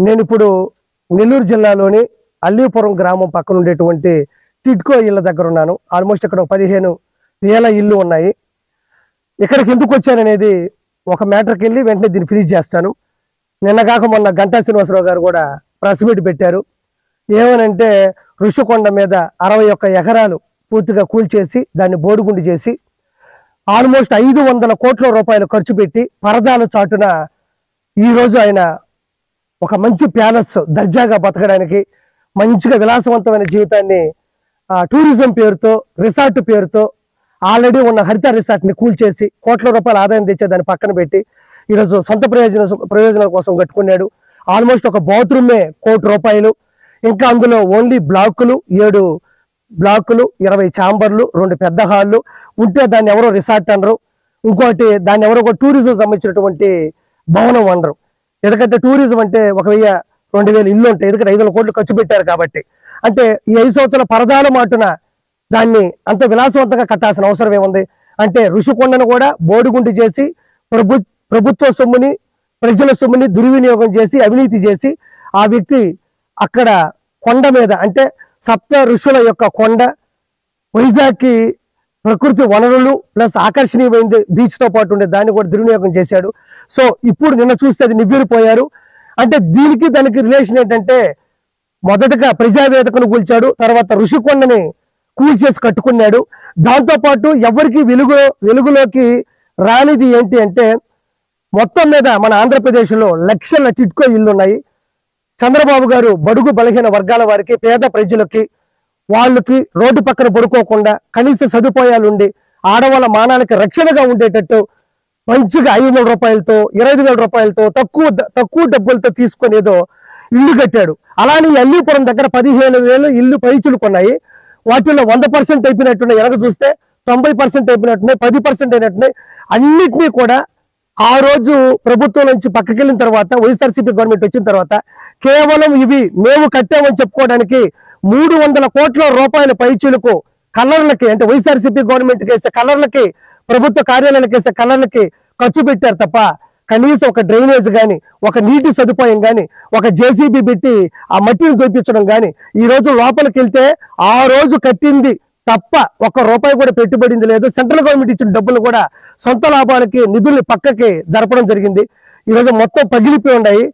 నేను ఇప్పుడు నెల్లూరు జిల్లాలోని అల్లీపురం గ్రామం పక్కన ఉండేటువంటి టిడ్కో ఇళ్ళ దగ్గర ఉన్నాను. ఆల్మోస్ట్ ఇక్కడ 15,000 ఇళ్ళు ఉన్నాయి. ఇక్కడికి ఎందుకు వచ్చాననేది ఒక మ్యాటర్కి వెళ్ళి వెంటనే దీన్ని ఫినిష్ చేస్తాను. నిన్నగాక మొన్న గంటా శ్రీనివాసరావు గారు కూడా ప్రెస్ మీట్ పెట్టారు. ఏమనంటే ఋషికొండ మీద 61 ఎకరాలు పూర్తిగా కూల్చేసి దాన్ని బోడిగుండు చేసి ఆల్మోస్ట్ 500 కోట్ల రూపాయలు ఖర్చు పెట్టి పరదాల చాటున ఈరోజు ఆయన ఒక మంచి ప్యాలెస్ దర్జాగా బతకడానికి మంచిగా విలాసవంతమైన జీవితాన్ని టూరిజం పేరుతో రిసార్ట్ పేరుతో ఆల్రెడీ ఉన్న హరిత రిసార్ట్ని కూల్చేసి కోట్ల రూపాయల ఆదాయం తెచ్చే దాన్ని పక్కన పెట్టి ఈరోజు సొంత ప్రయోజనాల కోసం కట్టుకున్నాడు. ఆల్మోస్ట్ ఒక బాత్రూమే ₹1,00,00,000. ఇంకా అందులో ఓన్లీ బ్లాకులు 7 బ్లాకులు 20 ఛాంబర్లు 2 పెద్ద హాళ్ళు ఉంటే దాన్ని ఎవరో రిసార్ట్ అనరు. ఇంకోటి దాన్ని ఎవరో ఒక టూరిజం సంబంధించినటువంటి భవనం అనరు. ఎందుకంటే టూరిజం అంటే 1,000-2,000 ఇల్లు ఉంటాయి. ఎందుకంటే 500 కోట్లు ఖర్చు పెట్టారు కాబట్టి. అంటే ఈ 5 సంవత్సరాల పరదాల మాటున దాన్ని అంత విలాసవంతంగా కట్టాల్సిన అవసరం ఏముంది? అంటే ఋషికొండను కూడా బోడిగుండు చేసి ప్రభుత్వ సొమ్ముని ప్రజల సొమ్ముని దుర్వినియోగం చేసి అవినీతి చేసి ఆ వ్యక్తి అక్కడ కొండ మీద అంటే సప్త ఋషుల యొక్క కొండ వైజాగ్కి ప్రకృతి వనరులు ప్లస్ ఆకర్షణీయమైంది బీచ్తో పాటు ఉండే దాన్ని కూడా దుర్వినియోగం చేశాడు. సో ఇప్పుడు నిన్న చూస్తే అది నివ్వెరపోయారు. అంటే దీనికి దానికి రిలేషన్ ఏంటంటే మొదటగా ప్రజావేదికను కూల్చాడు, తర్వాత ఋషికొండని కూల్చేసి కట్టుకున్నాడు. దాంతోపాటు ఎవరికి వెలుగులోకి రానిది ఏంటి అంటే మొత్తం మీద మన ఆంధ్రప్రదేశ్లో లక్షల టిడ్కో ఇళ్ళు ఉన్నాయి. చంద్రబాబు గారు బడుగు బలహీన వర్గాల వారికి పేద ప్రజలకి వాళ్ళకి రోడ్డు పక్కన పడుకోకుండా కనీస సదుపాయాలు ఉండి ఆడవాళ్ళ మానాలకి రక్షణగా ఉండేటట్టు మంచిగా 500 రూపాయలతో 25,000 రూపాయలతో తక్కువ డబ్బులతో తీసుకొని ఏదో ఇల్లు కట్టాడు. అలానే అల్లీపురం దగ్గర 15,000 ఇల్లు పైచులుకున్నాయి. వాటిల్లో 100% అయిపోయినట్టున్నాయి. వెనక చూస్తే 90% అయిపోయినట్టున్నాయి, 10% అయినట్టున్నాయి. అన్నిటినీ కూడా ఆ రోజు ప్రభుత్వం నుంచి పక్కకెళ్ళిన తర్వాత వైఎస్ఆర్సీపీ గవర్నమెంట్ వచ్చిన తర్వాత కేవలం ఇవి మేము కట్టామని చెప్పుకోవడానికి 300 కోట్ల రూపాయల పైచీలకు కలర్లకి అంటే వైఎస్ఆర్సీపీ గవర్నమెంట్కి వేసే కలర్లకి ప్రభుత్వ కార్యాలయాలకు వేసే కలర్లకి ఖర్చు పెట్టారు తప్ప కనీసం ఒక డ్రైనేజ్ కానీ ఒక నీటి సదుపాయం కానీ ఒక జేసీబీ పెట్టి ఆ మట్టిని దోపించడం కానీ ఈ రోజు లోపలికి వెళ్తే ఆ రోజు కట్టింది తప్ప ₹1 కూడా పెట్టుబడింది లేదు. సెంట్రల్ గవర్నమెంట్ ఇచ్చిన డబ్బులు కూడా సొంత లాభాలకి నిధుల్ని పక్కకి జరపడం జరిగింది. ఈరోజు మొత్తం పగిలిపోయి ఉన్నాయి.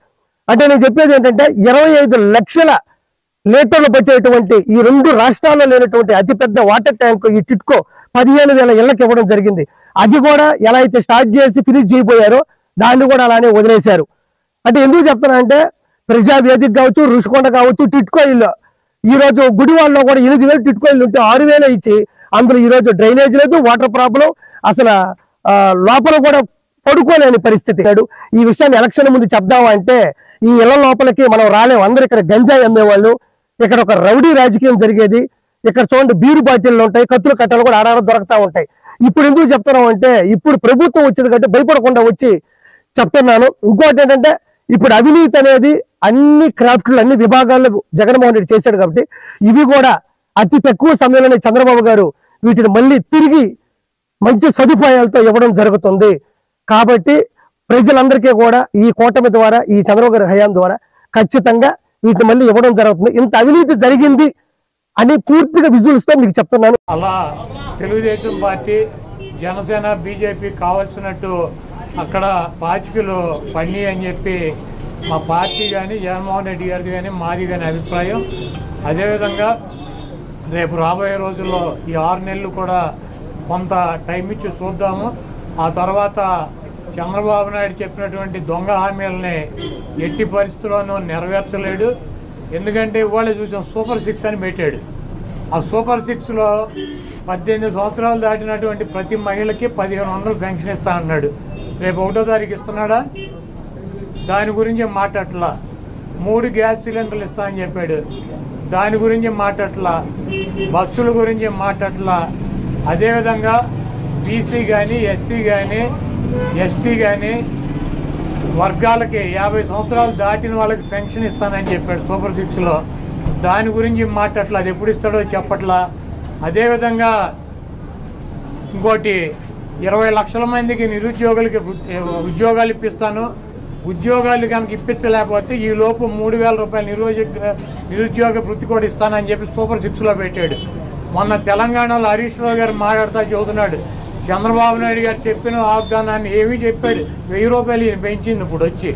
అంటే నేను చెప్పేది ఏంటంటే 25 లక్షల లీటర్లు పట్టేటువంటి ఈ 2 రాష్ట్రాల్లో లేనటువంటి అతిపెద్ద వాటర్ ట్యాంక్ ఈ టిడ్కో 15,000 ఇళ్లకు ఇవ్వడం జరిగింది. అది కూడా ఎలా అయితే స్టార్ట్ చేసి ఫినిష్ చేయబోయారో దాన్ని కూడా అలానే వదిలేశారు. అంటే ఎందుకు చెప్తున్నా అంటే ప్రజావేదిక కావచ్చు, ఋషికొండ కావచ్చు, టిడ్కో ఇల్లు ఈ రోజు గుడివాడలో కూడా 8,000 టిడ్కో ఇల్లు ఉంటే 6,000 ఇచ్చి అందులో ఈ రోజు డ్రైనేజ్ లేదు, వాటర్ ప్రాబ్లం, అసలు లోపల కూడా పడుకోలేని పరిస్థితి. ఈ విషయాన్ని ఎలక్షన్ ముందు చెప్దామా అంటే ఈ ఇళ్ల లోపలికి మనం రాలేము. అందరూ ఇక్కడ గంజాయి అమ్మేవాళ్ళు, ఇక్కడ ఒక రౌడీ రాజకీయం జరిగేది. ఇక్కడ చూడండి బీరు బాటిళ్ళు ఉంటాయి, కత్తులు కట్టలు కూడా ఆడాడ దొరుకుతూ ఉంటాయి. ఇప్పుడు ఎందుకు చెప్తున్నాం అంటే ఇప్పుడు ప్రభుత్వం వచ్చేది కంటే భయపడకుండా వచ్చి చెప్తున్నాను. ఇంకోటి ఏంటంటే ఇప్పుడు అవినీతి అనేది అన్ని క్రాఫ్ట్లు అన్ని విభాగాల్లో జగన్మోహన్ రెడ్డి చేశాడు కాబట్టి ఇవి కూడా అతి తక్కువ సమయంలోనే చంద్రబాబు గారు వీటిని మళ్ళీ తిరిగి మంచి సదుపాయాలతో ఇవ్వడం జరుగుతుంది. కాబట్టి ప్రజలందరికీ కూడా ఈ కూటమి ద్వారా ఈ చంద్రబాబు గారి హయాం ద్వారా ఖచ్చితంగా వీటిని మళ్ళీ ఇవ్వడం జరుగుతుంది. ఇంత అవినీతి జరిగింది అని పూర్తిగా విజువల్స్తో మీకు చెప్తున్నాను. అలా తెలుగుదేశం పార్టీ జనసేన బీజేపీ కావాల్సినట్టు అక్కడ పాచికలు పని అని చెప్పి మా పార్టీ కానీ జగన్మోహన్ రెడ్డి గారిది కానీ మాది కానీ అభిప్రాయం. అదేవిధంగా రేపు రాబోయే రోజుల్లో ఈ 6 నెలలు కూడా కొంత టైం ఇచ్చి చూద్దాము. ఆ తర్వాత చంద్రబాబు నాయుడు చెప్పినటువంటి దొంగ హామీలని ఎట్టి పరిస్థితుల్లోనూ నెరవేర్చలేడు. ఎందుకంటే ఇవాళ చూసాం సూపర్ 6 అని పెట్టాడు. ఆ సూపర్ 6లో 18 సంవత్సరాలు దాటినటువంటి ప్రతి మహిళకి 1,500 పెన్షన్ ఇస్తా అన్నాడు. రేపు 1వ తారీఖు ఇస్తున్నాడా? దాని గురించి మాట్లాడట్లా. 3 గ్యాస్ సిలిండర్లు ఇస్తా అని చెప్పాడు, దాని గురించి మాట్లాడట్లా. బస్సుల గురించి మాట్లాడట్లా. అదేవిధంగా బీసీ కానీ ఎస్సీ కానీ ఎస్టీ కానీ వర్గాలకి 50 సంవత్సరాలు దాటిన వాళ్ళకి పెన్షన్ ఇస్తానని చెప్పాడు సూపర్ 6లో. దాని గురించి మాట్లాడట్లా. అది ఎప్పుడు ఇస్తాడో చెప్పట్లా. అదేవిధంగా ఇంకోటి 20 లక్షల మందికి నిరుద్యోగులకి ఉద్యోగాలు ఇప్పిస్తాను, ఉద్యోగాలు కనుక ఇప్పించలేకపోతే ఈ లోపు 3,000 రూపాయలు నిరుద్యోగ వృత్తి కూడా ఇస్తానని చెప్పి సూపర్ 6లో పెట్టాడు. మొన్న తెలంగాణలో హరీష్ రావు గారు మాట్లాడుతూ చెబుతున్నాడు, చంద్రబాబు నాయుడు గారు చెప్పిన వాగ్దానాన్ని ఏమీ చెప్పాడు. 1,000 రూపాయలు ఈయన పెంచింది. ఇప్పుడు వచ్చి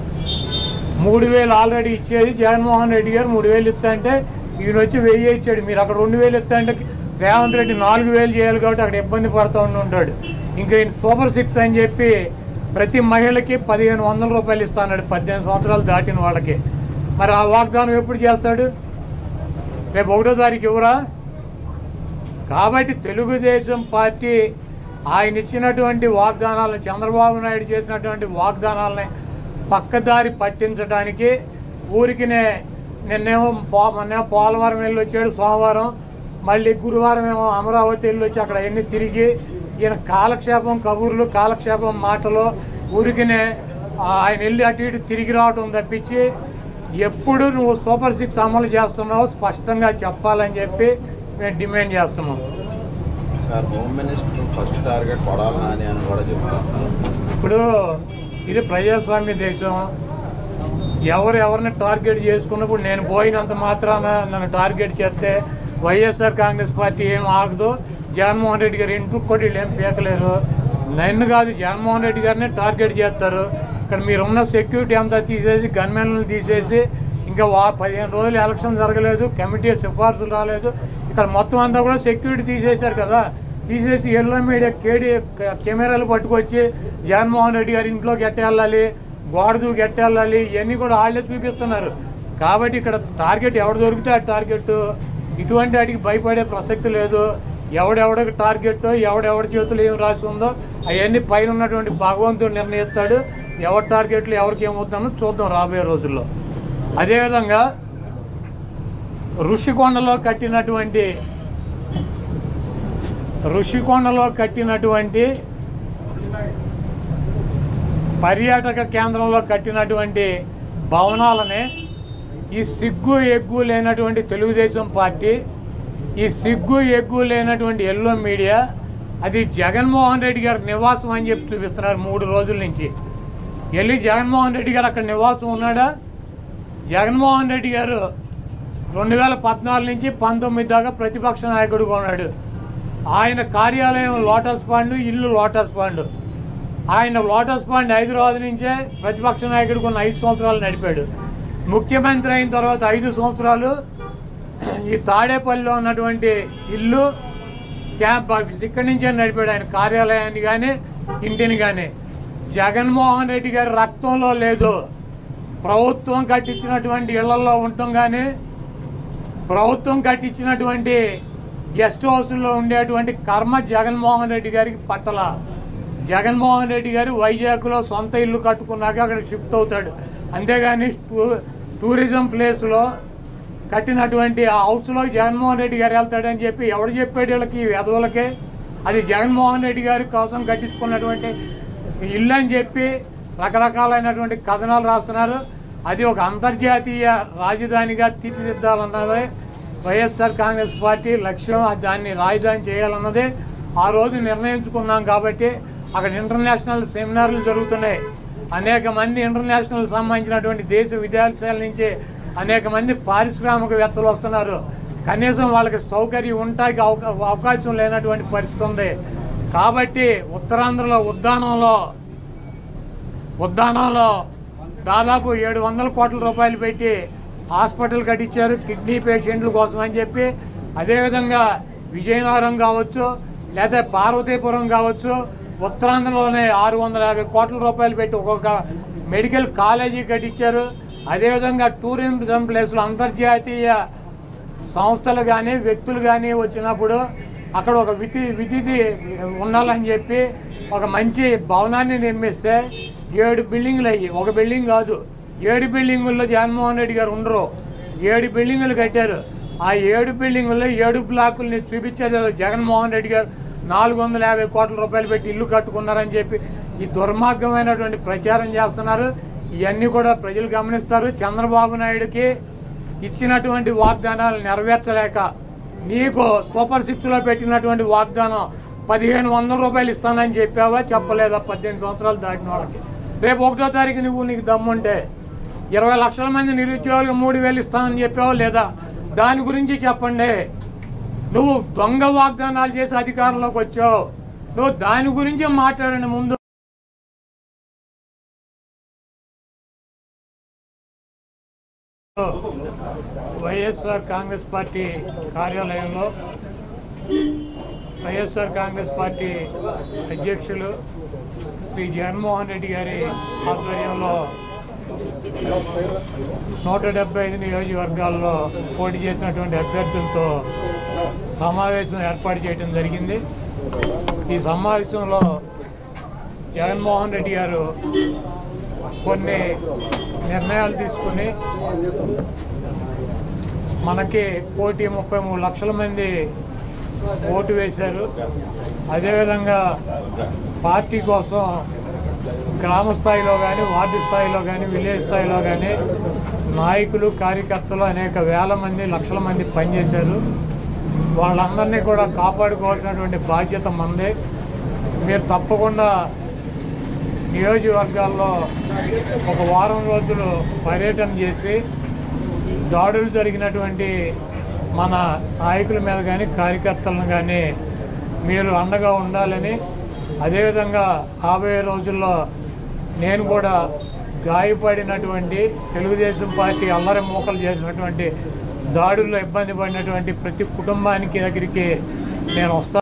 3,000 ఆల్రెడీ ఇచ్చేది జగన్మోహన్ రెడ్డి గారు. 3,000 ఇస్తా అంటే ఈయన వచ్చి 1,000 ఇచ్చాడు. మీరు అక్కడ 2,000 ఇస్తా అంటే రేవంత్ రెడ్డి 4,000 చేయాలి కాబట్టి అక్కడ ఇబ్బంది పడుతూ ఉంటాడు. ఇంకా ఈయన సూపర్ 6 అని చెప్పి ప్రతి మహిళకి 1,500 రూపాయలు ఇస్తాడు 18 సంవత్సరాలు దాటిన వాళ్ళకి. మరి ఆ వాగ్దానం ఎప్పుడు చేస్తాడు? రేపు 1వ తారీఖు ఇవ్వరా? కాబట్టి తెలుగుదేశం పార్టీ ఆయన ఇచ్చినటువంటి వాగ్దానాలను, చంద్రబాబు నాయుడు చేసినటువంటి వాగ్దానాలని పక్కదారి పట్టించడానికి ఊరికినే నిన్నేమో పోలవరం వెళ్ళి వచ్చాడు సోమవారం, మళ్ళీ గురువారం ఏమో అమరావతి వెళ్ళి వచ్చి అక్కడ ఎన్ని తిరిగి ఈయన కాలక్షేపం కబుర్లు, కాలక్షేపం మాటలు, ఊరికినే ఆయన వెళ్ళి అటు ఇటు తిరిగి రావడం తప్పించి ఎప్పుడు నువ్వు సూపర్ 6 అమలు చేస్తున్నావు స్పష్టంగా చెప్పాలని చెప్పి మేము డిమాండ్ చేస్తున్నాం. Sir, home minister first target కొడాలని అని కూడా చెప్తాను. ఇప్పుడు ఇది ప్రజాస్వామ్య దేశం. ఎవరిని టార్గెట్ చేసుకున్నప్పుడు నేను పోయినంత మాత్రాన నన్ను టార్గెట్ చేస్తే వైఎస్ఆర్ కాంగ్రెస్ పార్టీ ఏం ఆగదు. జగన్మోహన్ రెడ్డి గారు ఇంటికి కూడా వీళ్ళు ఏం పీకలేరు. నన్ను కాదు, జగన్మోహన్ రెడ్డి గారినే టార్గెట్ చేస్తారు. ఇక్కడ మీరున్న సెక్యూరిటీ అంతా తీసేసి, గన్మెన్లను తీసేసి, ఇంకా 15 రోజులు ఎలక్షన్ జరగలేదు, కమిటీ సిఫార్సులు రాలేదు, ఇక్కడ మొత్తం అంతా కూడా సెక్యూరిటీ తీసేశారు కదా. తీసేసి ఎల్లో మీడియా కెమెరాలు పట్టుకొచ్చి జగన్మోహన్ రెడ్డి గారి ఇంట్లోకి ఎట్టేళ్ళాలి, గోడ దూకి ఎట్టేళ్ళాలి, ఇవన్నీ కూడా వాళ్ళే చూపిస్తున్నారు. కాబట్టి ఇక్కడ టార్గెట్ ఎవడు దొరికితే ఆ టార్గెట్. ఇటువంటి వాటికి భయపడే ప్రసక్తి లేదు. ఎవడెవడికి టార్గెట్, ఎవడెవడి చేతులు ఏం రాసి ఉందో అవన్నీ పైన ఉన్నటువంటి భగవంతుడు నిర్ణయిస్తాడు. ఎవరి టార్గెట్లు ఎవరికి ఏమవుతుందో చూద్దాం రాబోయే రోజుల్లో. అదేవిధంగా ఋషికొండలో కట్టినటువంటి పర్యాటక కేంద్రంలో కట్టినటువంటి భవనాలనే ఈ సిగ్గు ఎగ్గు లేనటువంటి తెలుగుదేశం పార్టీ, ఈ సిగ్గు ఎగ్గు లేనటువంటి ఎల్లో మీడియా అది జగన్మోహన్ రెడ్డి గారి నివాసం అని చెప్పి చూపిస్తున్నారు 3 రోజుల నుంచి. వెళ్ళి జగన్మోహన్ రెడ్డి గారు అక్కడ నివాసం ఉన్నాడా? జగన్మోహన్ రెడ్డి గారు 2014 నుంచి 19 దాకా ప్రతిపక్ష నాయకుడిగా ఉన్నాడు. ఆయన కార్యాలయం లోటస్ పాండ్, ఇల్లు లోటస్ పాండ్. ఆయన లోటస్ పాండ్ హైదరాబాద్ నుంచే ప్రతిపక్ష నాయకుడికి ఉన్న 5 సంవత్సరాలు నడిపాడు. ముఖ్యమంత్రి అయిన తర్వాత 5 సంవత్సరాలు ఈ తాడేపల్లిలో ఉన్నటువంటి ఇల్లు, క్యాంప్ ఆఫీస్ ఇక్కడి నుంచే నడిపాడు ఆయన కార్యాలయాన్ని కానీ ఇంటిని కానీ. జగన్మోహన్ రెడ్డి గారి రక్తంలో లేదు. ప్రభుత్వం కట్టించినటువంటి ఇళ్లలో ఉండటం కానీ, ప్రభుత్వం కట్టించినటువంటి గెస్ట్ హౌస్లో ఉండేటువంటి కర్మ జగన్మోహన్ రెడ్డి గారికి పట్టల. జగన్మోహన్ రెడ్డి గారు వైజాగ్లో సొంత ఇల్లు కట్టుకున్నాక అక్కడ షిఫ్ట్ అవుతాడు. అంతేగాని టూరిజం ప్లేస్లో కట్టినటువంటి ఆ హౌస్లో జగన్మోహన్ రెడ్డి గారు వెళ్తాడని చెప్పి ఎవడు చెప్పాడు వీళ్ళకి, వెధవులకే? అది జగన్మోహన్ రెడ్డి గారి కోసం కట్టించుకున్నటువంటి ఇల్లు అని చెప్పి రకరకాలైనటువంటి కథనాలు రాస్తున్నారు. అది ఒక అంతర్జాతీయ రాజధానిగా తీర్చిదిద్దాలన్నదే వైఎస్ఆర్ కాంగ్రెస్ పార్టీ లక్ష్యం. దాన్ని రాజధాని చేయాలన్నదే ఆ రోజు నిర్ణయించుకున్నాం. కాబట్టి అక్కడ ఇంటర్నేషనల్ సెమినార్లు జరుగుతున్నాయి. అనేక మంది ఇంటర్నేషనల్ సంబంధించినటువంటి దేశ విదేశాల నుంచి అనేక మంది పారిశ్రామికవేత్తలు వస్తున్నారు. కనీసం వాళ్ళకి సౌకర్యం ఉండటానికి అవకాశం లేనటువంటి పరిస్థితి ఉంది. కాబట్టి ఉత్తరాంధ్రలో ఉద్దానంలో దాదాపు 700 కోట్ల రూపాయలు పెట్టి హాస్పిటల్ కట్టించారు కిడ్నీ పేషెంట్ల కోసం అని చెప్పి. అదేవిధంగా విజయనగరం కావచ్చు, లేదా పార్వతీపురం కావచ్చు, ఉత్తరాంధ్రలోనే 650 కోట్ల రూపాయలు పెట్టి ఒక్కొక్క మెడికల్ కాలేజీ కట్టించారు. అదేవిధంగా టూరిజం ప్లేస్లో అంతర్జాతీయ సంస్థలు కానీ వ్యక్తులు కానీ వచ్చినప్పుడు అక్కడ ఒక విధి ఉండాలని చెప్పి ఒక మంచి భవనాన్ని నిర్మిస్తే 7 బిల్డింగులు అయ్యి, ఒక బిల్డింగ్ కాదు 7 బిల్డింగుల్లో జగన్మోహన్ రెడ్డి గారు ఉండరు. 7 బిల్డింగులు కట్టారు. ఆ 7 బిల్డింగుల్లో 7 బ్లాకుల్ని చూపించేది జగన్మోహన్ రెడ్డి గారు 450 కోట్ల రూపాయలు పెట్టి ఇల్లు కట్టుకున్నారని చెప్పి ఈ దుర్మార్గమైనటువంటి ప్రచారం చేస్తున్నారు. ఇవన్నీ కూడా ప్రజలు గమనిస్తారు. చంద్రబాబు నాయుడుకి ఇచ్చినటువంటి వాగ్దానాలు నెరవేర్చలేక నీకు సూపర్ 6లో పెట్టినటువంటి వాగ్దానం 1,500 రూపాయలు ఇస్తానని చెప్పావా, చెప్పలేదా? 18 సంవత్సరాలు దాటిన వాళ్ళకి రేపు 1వ తారీఖు నీకు దమ్ముంటే 20 లక్షల మంది నిరుద్యోగులకు 3,000 ఇస్తానని చెప్పావు లేదా? దాని గురించి చెప్పండి. నువ్వు దొంగ వాగ్దానాలు చేసి అధికారంలోకి వచ్చావు, నువ్వు దాని గురించి మాట్లాడండి ముందు. వైఎస్ఆర్ కాంగ్రెస్ పార్టీ కార్యాలయంలో వైఎస్ఆర్ కాంగ్రెస్ పార్టీ అధ్యక్షులు శ్రీ జగన్మోహన్ రెడ్డి గారి ఆధ్వర్యంలో 175 నియోజకవర్గాల్లో పోటీ చేసినటువంటి అభ్యర్థులతో సమావేశం ఏర్పాటు చేయడం జరిగింది. ఈ సమావేశంలో జగన్మోహన్ రెడ్డి గారు కొన్ని నిర్ణయాలు తీసుకుని మనకి 1,33 లక్షల మంది ఓటు వేశారు. అదేవిధంగా పార్టీ కోసం గ్రామ స్థాయిలో కానీ, వార్డు స్థాయిలో కానీ, విలేజ్ స్థాయిలో కానీ నాయకులు, కార్యకర్తలు అనేక వేల మంది, లక్షల మంది పనిచేశారు. వాళ్ళందరినీ కూడా కాపాడుకోవాల్సినటువంటి బాధ్యత మనదే. మీరు తప్పకుండా నియోజకవర్గాల్లో ఒక వారం రోజులు పర్యటన చేసి దాడులు జరిగినటువంటి మన నాయకుల మీద కానీ, కార్యకర్తలను కానీ మీరు అండగా ఉండాలని, అదేవిధంగా రాబోయే రోజుల్లో నేను కూడా గాయపడినటువంటి తెలుగుదేశం పార్టీ అల్లరి మూకలు చేసినటువంటి దాడుల్లో ఇబ్బంది పడినటువంటి ప్రతి కుటుంబానికి దగ్గరికి నేను వస్తాను.